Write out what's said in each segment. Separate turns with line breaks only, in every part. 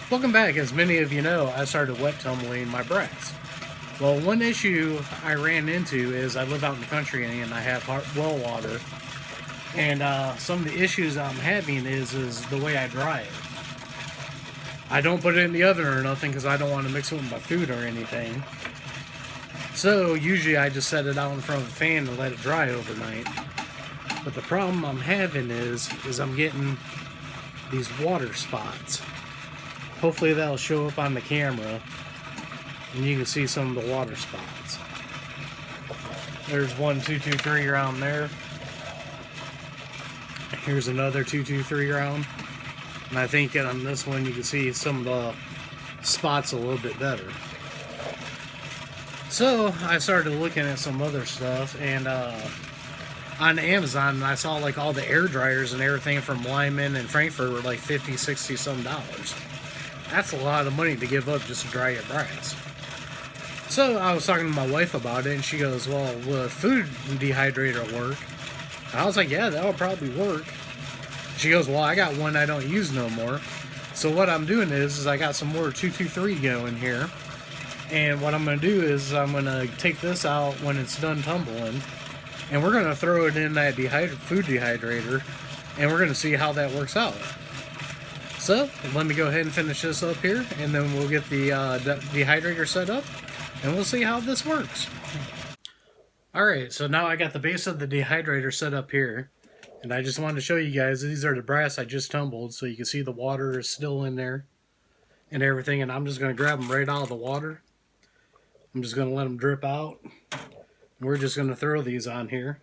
Welcome back. As many of you know, I started wet tumbling my brass. Well, one issue I ran into is I live out in the country and I have well water. And some of the issues I'm having is the way I dry it. I don't put it in the oven or nothing because I don't want to mix it with my food or anything. So usually I just set it out in front of the fan and let it dry overnight. But the problem I'm having is I'm getting these water spots. Hopefully that'll show up on the camera and you can see some of the water spots. There's 1, 2, 2, 3 around there. Here's another 2, 2, 3 round. And I think on this one you can see some of the spots a little bit better. So I started looking at some other stuff, and on Amazon I saw like all the air dryers and everything from Lyman and Frankfurt were like $50, $60 some dollars. That's a lot of money to give up just to dry your brass. So I was talking to my wife about it, and she goes, well, will a food dehydrator work? And I was like, yeah, that'll probably work. She goes, well, I got one I don't use no more. So what I'm doing is I got some more 223 going here. And what I'm going to do is I'm going to take this out when it's done tumbling. And we're going to throw it in that food dehydrator. And we're going to see how that works out. So let me go ahead and finish this up here. And then we'll get the dehydrator set up. And we'll see how this works. Alright, so now I got the base of the dehydrator set up here. And I just wanted to show you guys, these are the brass I just tumbled, so you can see the water is still in there and everything. And I'm just going to grab them right out of the water. I'm just going to let them drip out. And we're just going to throw these on here.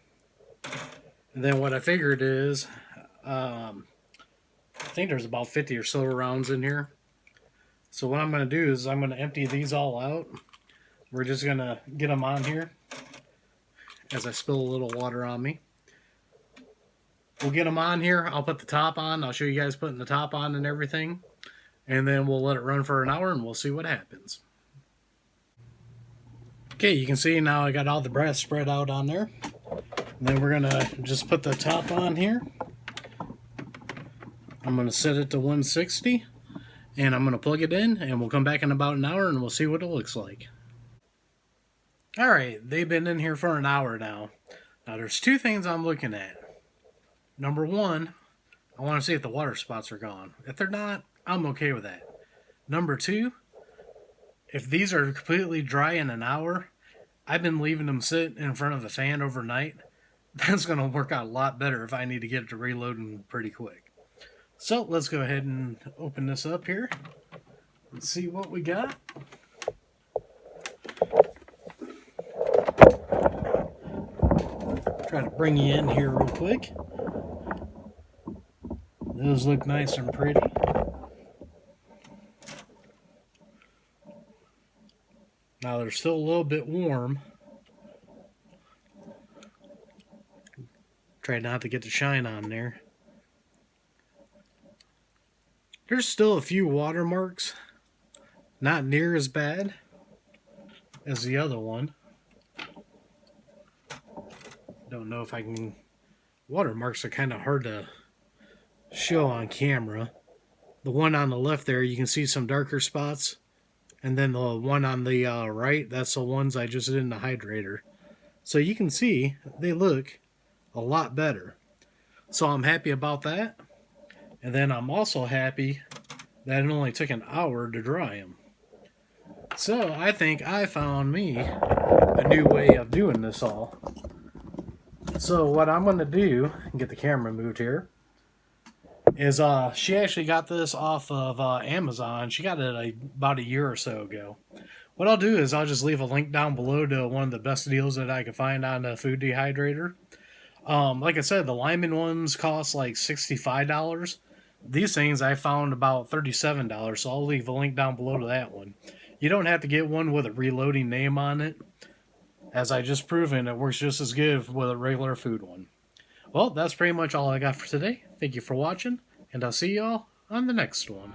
And then what I figured is, I think there's about 50 or so rounds in here. So what I'm going to do is I'm going to empty these all out. We're just going to get them on here as I spill a little water on me. We'll get them on here. I'll put the top on. I'll show you guys putting the top on and everything. And then we'll let it run for an hour and we'll see what happens. Okay, you can see now I got all the brass spread out on there. And then we're going to just put the top on here. I'm going to set it to 160. And I'm going to plug it in. And we'll come back in about an hour and we'll see what it looks like. Alright, they've been in here for an hour now. Now there's two things I'm looking at. Number one, I want to see if the water spots are gone. If they're not, I'm okay with that. Number two, if these are completely dry in an hour, I've been leaving them sit in front of the fan overnight. That's going to work out a lot better if I need to get it to reloading pretty quick. So let's go ahead and open this up here. Let's see what we got. Try to bring you in here real quick. Those look nice and pretty. Now they're still a little bit warm. Try not to get the shine on there. There's still a few watermarks. Not near as bad as the other one. Don't know if I can... Watermarks are kind of hard to show on camera. The one on the left there, you can see some darker spots. And then the one on the right, that's the ones I just did in the hydrator. So you can see they look a lot better. So I'm happy about that. And then I'm also happy that it only took an hour to dry them. So I think I found me a new way of doing this all. So what I'm going to do, get the camera moved here, is she actually got this off of Amazon. She got it about a year or so ago. What I'll do is I'll just leave a link down below to one of the best deals that I could find on a food dehydrator. Like I said, the Lyman ones cost like $65. These things I found about $37, so I'll leave a link down below to that one. You don't have to get one with a reloading name on it. As I just proven, it works just as good with a regular food one. Well, that's pretty much all I got for today. Thank you for watching, and I'll see y'all on the next one.